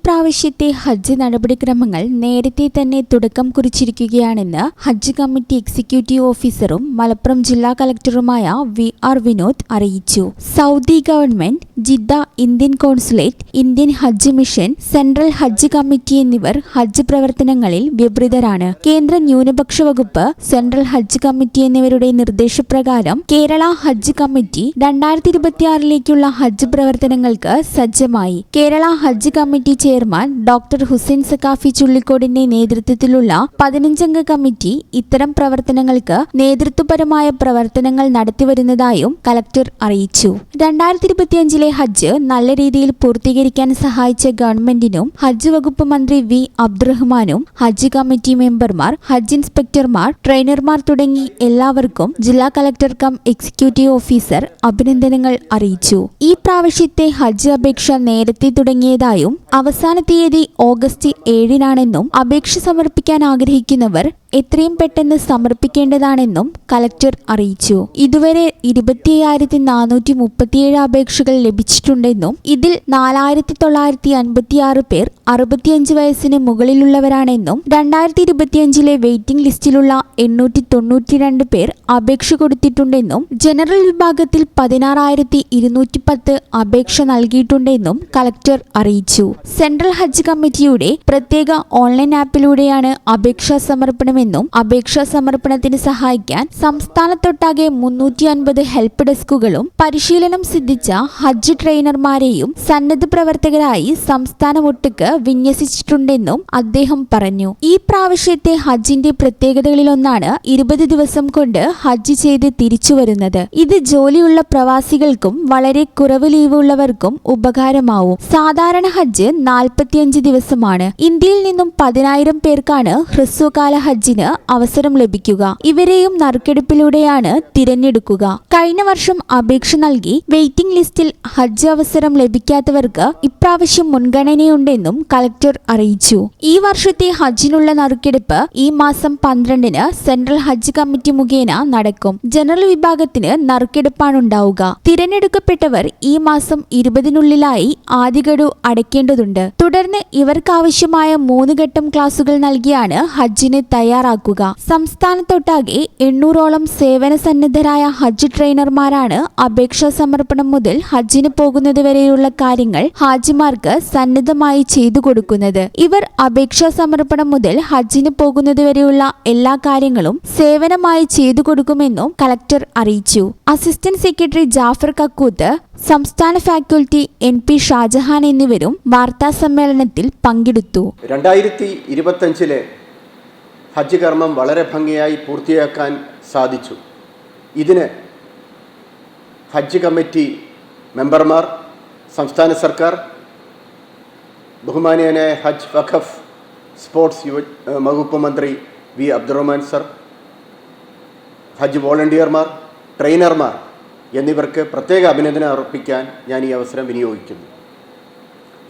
പ്രാവശ്യത്തെ ഹജ്ജ് നടപടിക്രമങ്ങൾ നേരത്തെ തന്നെ തുടക്കം കുറിച്ചിരിക്കുകയാണെന്ന് ഹജ്ജ് കമ്മിറ്റി എക്സിക്യൂട്ടീവ് ഓഫീസറും മലപ്പുറം ജില്ലാ കളക്ടറുമായ വി.ആർ. വിനോദ് അറിയിച്ചു. Saudi government, Jeddah Indian consulate, Indian ഹജ്ജ് മിഷൻ, സെൻട്രൽ ഹജ്ജ് കമ്മിറ്റി എന്നിവർ ഹജ്ജ് പ്രവർത്തനങ്ങളിൽ വ്യപൃതരാണ്. കേന്ദ്ര ന്യൂനപക്ഷ വകുപ്പ്, സെൻട്രൽ ഹജ്ജ് കമ്മിറ്റി എന്നിവരുടെ നിർദ്ദേശപ്രകാരം കേരള ഹജ്ജ് കമ്മിറ്റി 2026ലേക്കുള്ള ഹജ്ജ് പ്രവർത്തനങ്ങൾക്ക് സജ്ജമായി. കേരള ഹജ്ജ് committee chairman doctor Hussain Sakhafi ചുള്ളിക്കോടിന്റെ നേതൃത്വത്തിലുള്ള 15-അംഗ കമ്മിറ്റി ഇത്തരം പ്രവർത്തനങ്ങൾക്ക് നേതൃത്വപരമായ പ്രവർത്തനങ്ങൾ നടത്തിവരുന്നതായും കലക്ടർ അറിയിച്ചു. 2025ലെ ഹജ്ജ് നല്ല രീതിയിൽ പൂർത്തീകരിക്കാൻ സഹായിച്ച ഗവൺമെന്റിനും ഹജ്ജ് വകുപ്പ് മന്ത്രി വി. അബ്ദുറഹ്മാനും ഹജ്ജ് കമ്മിറ്റി മെമ്പർമാർ, ഹജ്ജ് ഇൻസ്പെക്ടർമാർ, ട്രെയിനർമാർ തുടങ്ങി എല്ലാവർക്കും ജില്ലാ കളക്ടർ കം എക്സിക്യൂട്ടീവ് ഓഫീസർ അഭിനന്ദനങ്ങൾ അറിയിച്ചു. ഈ പ്രാവശ്യത്തെ ഹജ്ജ് അപേക്ഷ നേരത്തെ തുടങ്ങിയതായും അവസാന തീയതി ഓഗസ്റ്റ് 7-നാണെന്നും അപേക്ഷ സമർപ്പിക്കാൻ ആഗ്രഹിക്കുന്നവർ എത്രയും പെട്ടെന്ന് സമർപ്പിക്കേണ്ടതാണെന്നും കലക്ടർ അറിയിച്ചു. ഇതുവരെ 25,437 അപേക്ഷകൾ ലഭിച്ചിട്ടുണ്ടെന്നും ഇതിൽ 4,956 പേർ 65 വയസ്സിന് മുകളിലുള്ളവരാണെന്നും 2025ലെ വെയിറ്റിംഗ് ലിസ്റ്റിലുള്ള 892 പേർ അപേക്ഷ കൊടുത്തിട്ടുണ്ടെന്നും ജനറൽ വിഭാഗത്തിൽ 16,210 അപേക്ഷ നൽകിയിട്ടുണ്ടെന്നും കലക്ടർ അറിയിച്ചു. സെൻട്രൽ ഹജ്ജ് കമ്മിറ്റിയുടെ പ്രത്യേക ഓൺലൈൻ ആപ്പിലൂടെയാണ് അപേക്ഷാ സമർപ്പണമെന്നും അപേക്ഷാ സമർപ്പണത്തിന് സഹായിക്കാൻ സംസ്ഥാനത്തൊട്ടാകെ 350 ഹെൽപ്പ് ഡെസ്കുകളും പരിശീലനം സിദ്ധിച്ച ഹജ്ജ് ട്രെയിനർമാരെയും സന്നദ്ധ പ്രവർത്തകരായി സംസ്ഥാനമൊട്ടുക്ക് വിന്യസിച്ചിട്ടുണ്ടെന്നും അദ്ദേഹം പറഞ്ഞു. ഈ പ്രാവശ്യത്തെ ഹജ്ജിന്റെ പ്രത്യേകതകളിലൊന്നാണ് 20 ദിവസം കൊണ്ട് ഹജ്ജ് ചെയ്ത് തിരിച്ചു വരുന്നത്. ഇത് ജോലിയുള്ള പ്രവാസികൾക്കും വളരെ കുറവ് ലീവ് ഉള്ളവർക്കും ഉപകാരമാവും. സാധാരണ ഹജ്ജ് 45 ദിവസമാണ്. ഇന്ത്യയിൽ നിന്നും 10,000 പേർക്കാണ് ഹ്രസ്വകാല ഹജ്ജിന് അവസരം ലഭിക്കുക. ഇവരെയും നറുക്കെടുപ്പിലൂടെയാണ് തിരഞ്ഞെടുക്കുക. കഴിഞ്ഞ വർഷം അപേക്ഷ നൽകി വെയിറ്റിംഗ് ലിസ്റ്റിൽ ഹജ്ജ് അവസരം ലഭിക്കാത്തവർക്ക് ഇപ്രാവശ്യം മുൻഗണനയുണ്ടെന്നും കളക്ടർ അറിയിച്ചു. ഈ വർഷത്തെ ഹജ്ജിനുള്ള നറുക്കെടുപ്പ് ഈ മാസം 12-ന് സെൻട്രൽ ഹജ്ജ് കമ്മിറ്റി മുഖേന നടക്കും. ജനറൽ വിഭാഗത്തിന് നറുക്കെടുപ്പാണുണ്ടാവുക. തിരഞ്ഞെടുക്കപ്പെട്ടവർ ഈ മാസം 20-നുള്ളിലായി ആദ്യ ഗഡു അടയ്ക്കേണ്ടതുണ്ട്. തുടർന്ന് ഇവർക്കാവശ്യമായ 3 ഘട്ടം ക്ലാസുകൾ നൽകിയാണ് ഹജ്ജിന് തയ്യാറാക്കുക. സംസ്ഥാനത്തൊട്ടാകെ 800ഓളം സേവന സന്നദ്ധരായ ഹജ്ജ് ട്രെയിനർമാരാണ് അപേക്ഷാ സമർപ്പണം മുതൽ ഹജ്ജിന് പോകുന്നതുവരെയുള്ള കാര്യങ്ങൾ ഹാജിമാർക്ക് സന്നദ്ധമായി ചെയ്തു കൊടുക്കുന്നത്. ഇവർ അപേക്ഷാ സമർപ്പണം മുതൽ ഹജ്ജിന് പോകുന്നതുവരെയുള്ള എല്ലാ കാര്യങ്ങളും സേവനമായി ചെയ്തു കൊടുക്കുമെന്നും കളക്ടർ അറിയിച്ചു. അസിസ്റ്റന്റ് സെക്രട്ടറി ജാഫർ കക്കൂത്ത്, സംസ്ഥാന ഫാക്കൽറ്റി NP ഷാജഹാൻ എന്നിവരും വാർത്താ സമ്മേളനത്തിൽ പങ്കെടുത്തു. 2025ലെ ഹജ്ജ് കർമ്മം വളരെ ഭംഗിയായി പൂർത്തിയാക്കാൻ സാധിച്ചു. ഇതിന് ഹജ്ജ് കമ്മിറ്റി മെമ്പർമാർ, സംസ്ഥാന സർക്കാർ, ബഹുമാനീയനായ ഹജ്ജ് വഖഫ് സ്പോർട്സ് വകുപ്പ് മന്ത്രി വി. അബ്ദുറഹ്മാൻ സർ, ഹജ്ജ് വോളണ്ടിയർമാർ, ട്രെയിനർമാർ എന്നിവർക്ക് പ്രത്യേക അഭിനന്ദനം അർപ്പിക്കാൻ ഞാൻ ഈ അവസരം വിനിയോഗിക്കുന്നു.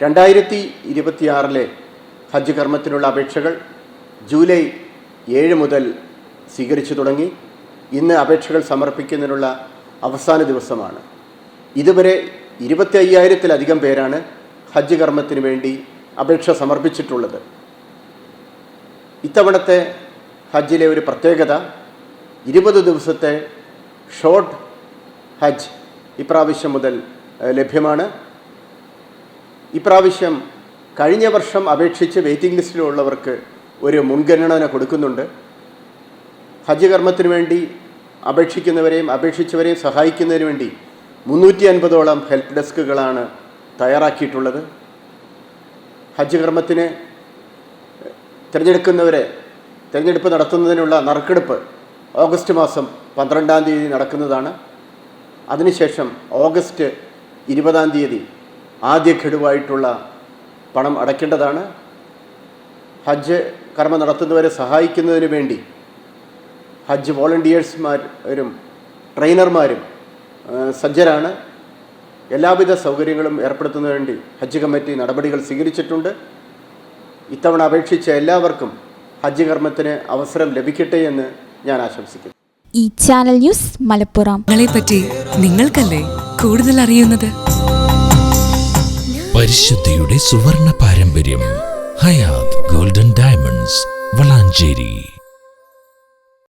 2026ലെ ഹജ്ജ് കർമ്മത്തിനുള്ള അപേക്ഷകൾ ജൂലൈ 7 മുതൽ സ്വീകരിച്ചു തുടങ്ങി. ഇന്ന് അപേക്ഷകൾ സമർപ്പിക്കുന്നതിനുള്ള അവസാന ദിവസമാണ്. ഇതുവരെ 25,000-ത്തിലധികം പേരാണ് ഹജ്ജ് കർമ്മത്തിന് വേണ്ടി അപേക്ഷ സമർപ്പിച്ചിട്ടുള്ളത്. ഇത്തവണത്തെ ഹജ്ജിലെ ഒരു പ്രത്യേകത 20 ദിവസത്തെ ഷോർട്ട് ഹജ്ജ് ഇപ്രാവശ്യം മുതൽ ലഭ്യമാണ്. ഇപ്രാവശ്യം കഴിഞ്ഞ വർഷം അപേക്ഷിച്ച് വെയിറ്റിംഗ് ലിസ്റ്റിലുള്ളവർക്ക് ഒരു മുൻഗണന കൊടുക്കുന്നുണ്ട്. ഹജ്ജ് കർമ്മത്തിന് വേണ്ടി അപേക്ഷിക്കുന്നവരെയും അപേക്ഷിച്ചവരെയും സഹായിക്കുന്നതിന് വേണ്ടി 350ഓളം ഹെൽപ്പ് ഡെസ്കുകളാണ് തയ്യാറാക്കിയിട്ടുള്ളത്. ഹജ്ജ് കർമ്മത്തിന് തിരഞ്ഞെടുപ്പ് നടത്തുന്നതിനുള്ള നറുക്കെടുപ്പ് ഓഗസ്റ്റ് മാസം 12-ാം തീയതി നടക്കുന്നതാണ്. അതിനുശേഷം ഓഗസ്റ്റ് 20-ാം തീയതി ആദ്യ ഗഡുവായിട്ടുള്ള പണം അടയ്ക്കേണ്ടതാണ്. ഹജ്ജ് കർമ്മം നടത്തുന്നവരെ സഹായിക്കുന്നതിന് വേണ്ടി ഹജ്ജ് വോളണ്ടിയേഴ്സ്മാരും ട്രെയിനർമാരും സജ്ജരാണ്. എല്ലാവിധ സൗകര്യങ്ങളും ഏർപ്പെടുത്തുന്നതിന് വേണ്ടി ഹജ്ജ് കമ്മിറ്റി നടപടികൾ സ്വീകരിച്ചിട്ടുണ്ട്. ഇത്തവണ അപേക്ഷിച്ച എല്ലാവർക്കും ഹജ്ജ് കർമ്മത്തിന് അവസരം ലഭിക്കട്ടെ എന്ന് ഞാൻ ആശംസിക്കുന്നു. ഈ ചാനൽ ന്യൂസ് മലപ്പുറം. നിങ്ങളെപ്പറ്റി നിങ്ങൾക്കല്ലേ കൂടുതൽ അറിയുന്നത്? പരിശുദ്ധിയുടെ സുവർണ പാരമ്പര്യം. Hayat golden diamonds, Valanchery.